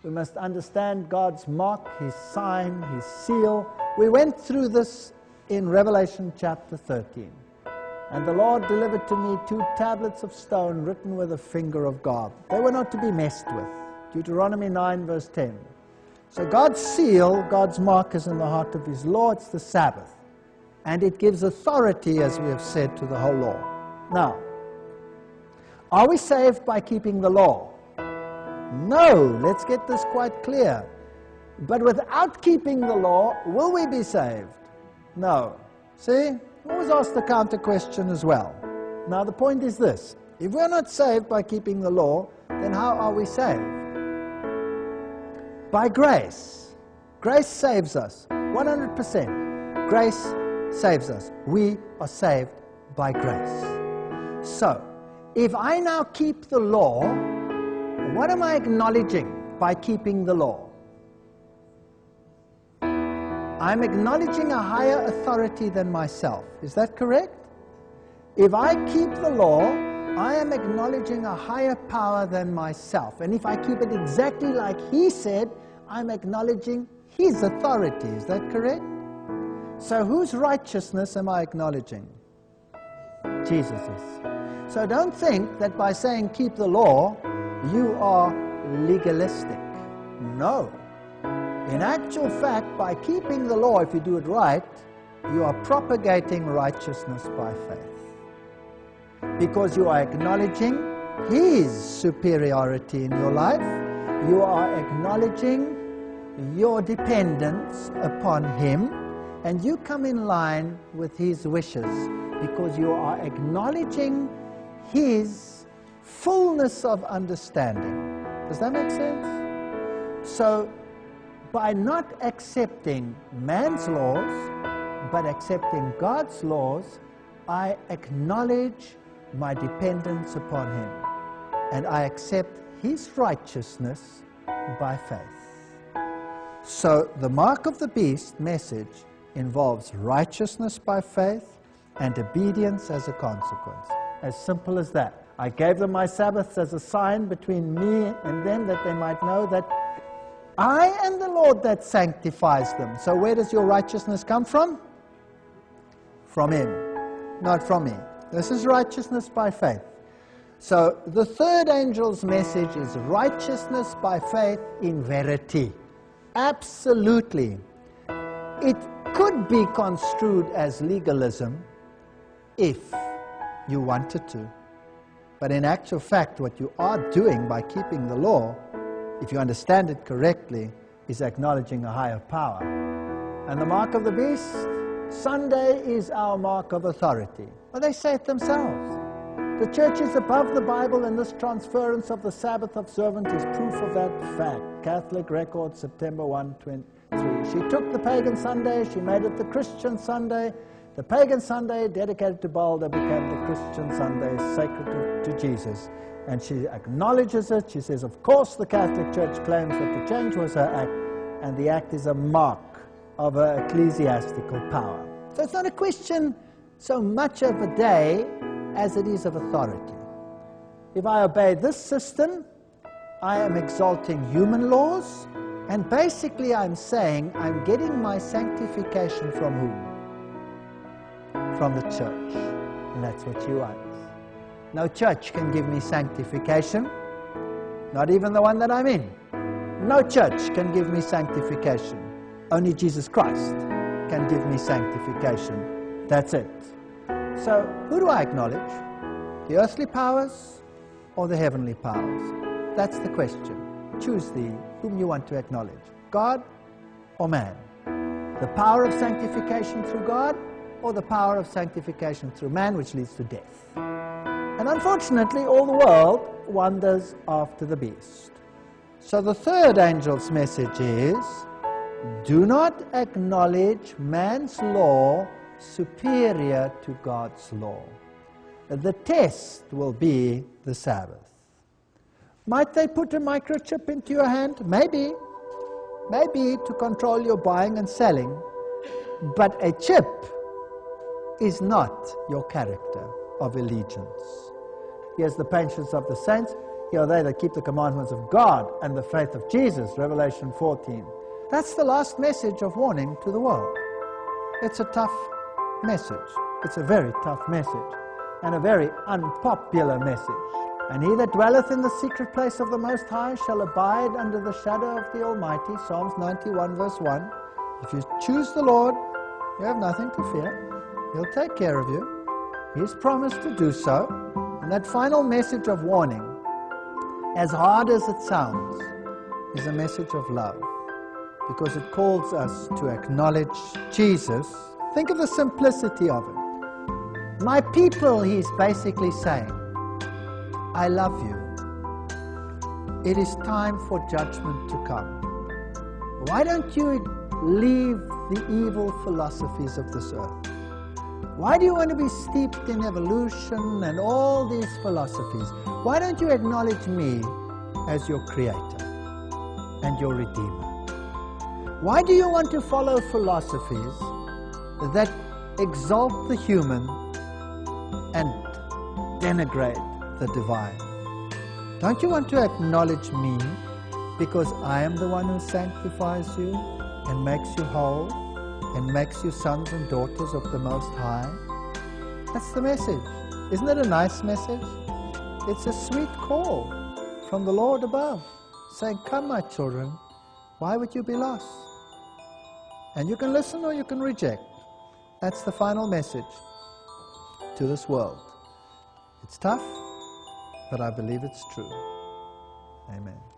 We must understand God's mark, His sign, His seal. We went through this in Revelation chapter 13. And the Lord delivered to me 2 tablets of stone written with the finger of God. They were not to be messed with. Deuteronomy 9 verse 10. So God's seal, God's mark is in the heart of His law. It's the Sabbath. And it gives authority, as we have said, to the whole law. Now, are we saved by keeping the law? No, let's get this quite clear. But without keeping the law, will we be saved? No. See? Always ask the counter question as well. Now the point is this. If we're not saved by keeping the law, then how are we saved? By grace. Grace saves us. 100%. Grace saves us. We are saved by grace. So, if I now keep the law, what am I acknowledging by keeping the law? I'm acknowledging a higher authority than myself. Is that correct? If I keep the law, I am acknowledging a higher power than myself. And if I keep it exactly like He said, I'm acknowledging His authority. Is that correct? So whose righteousness am I acknowledging? Jesus's. So don't think that by saying keep the law, you are legalistic. No. In actual fact, by keeping the law, if you do it right, you are propagating righteousness by faith. Because you are acknowledging His superiority in your life. You are acknowledging your dependence upon Him. And you come in line with His wishes because you are acknowledging His fullness of understanding. Does that make sense? So, by not accepting man's laws, but accepting God's laws, I acknowledge my dependence upon Him. And I accept His righteousness by faith. So, the mark of the beast message involves righteousness by faith and obedience as a consequence. As simple as that. I gave them my Sabbaths as a sign between me and them, that they might know that I am the Lord that sanctifies them. So where does your righteousness come from? From Him, not from me. This is righteousness by faith. So the third angel's message is righteousness by faith in verity. Absolutely. It could be construed as legalism if you wanted to. But in actual fact, what you are doing by keeping the law, if you understand it correctly, is acknowledging a higher power. And the mark of the beast, Sunday is our mark of authority. Well, they say it themselves. The church is above the Bible, and this transference of the Sabbath observance is proof of that fact. Catholic Record, September 1, 23. She took the pagan Sunday, she made it the Christian Sunday. The pagan Sunday, dedicated to Balder, became the Christian Sunday, sacred to Jesus. And she acknowledges it. She says, of course, the Catholic Church claims that the change was her act, and the act is a mark of her ecclesiastical power. So it's not a question so much of a day as it is of authority. If I obey this system, I am exalting human laws, and basically I'm saying I'm getting my sanctification from whom? From the church. And that's what you want. No church can give me sanctification, not even the one that I'm in. No church can give me sanctification. Only Jesus Christ can give me sanctification. That's it. So, who do I acknowledge? The earthly powers or the heavenly powers? That's the question. Choose whom you want to acknowledge. God or man? The power of sanctification through God or the power of sanctification through man, which leads to death. And unfortunately, all the world wanders after the beast. So the third angel's message is, do not acknowledge man's law superior to God's law. The test will be the Sabbath. Might they put a microchip into your hand? Maybe. Maybe to control your buying and selling. But a chip is not your character of allegiance. Here's the patience of the saints. are they that keep the commandments of God and the faith of Jesus, Revelation 14. That's the last message of warning to the world. It's a tough message. It's a very tough message, and a very unpopular message. And he that dwelleth in the secret place of the Most High shall abide under the shadow of the Almighty, Psalms 91 verse 1. If you choose the Lord, you have nothing to fear. He'll take care of you. He's promised to do so. And that final message of warning, as hard as it sounds, is a message of love, because it calls us to acknowledge Jesus. Think of the simplicity of it. My people, he's basically saying, I love you. It is time for judgment to come. Why don't you leave the evil philosophies of this earth? Why do you want to be steeped in evolution and all these philosophies? Why don't you acknowledge me as your creator and your redeemer? Why do you want to follow philosophies that exalt the human and denigrate the divine? Don't you want to acknowledge me because I am the one who sanctifies you and makes you whole and makes you sons and daughters of the Most High? That's the message. Isn't it a nice message? It's a sweet call from the Lord above, saying, come, my children, why would you be lost? And you can listen or you can reject. That's the final message to this world. It's tough, but I believe it's true. Amen.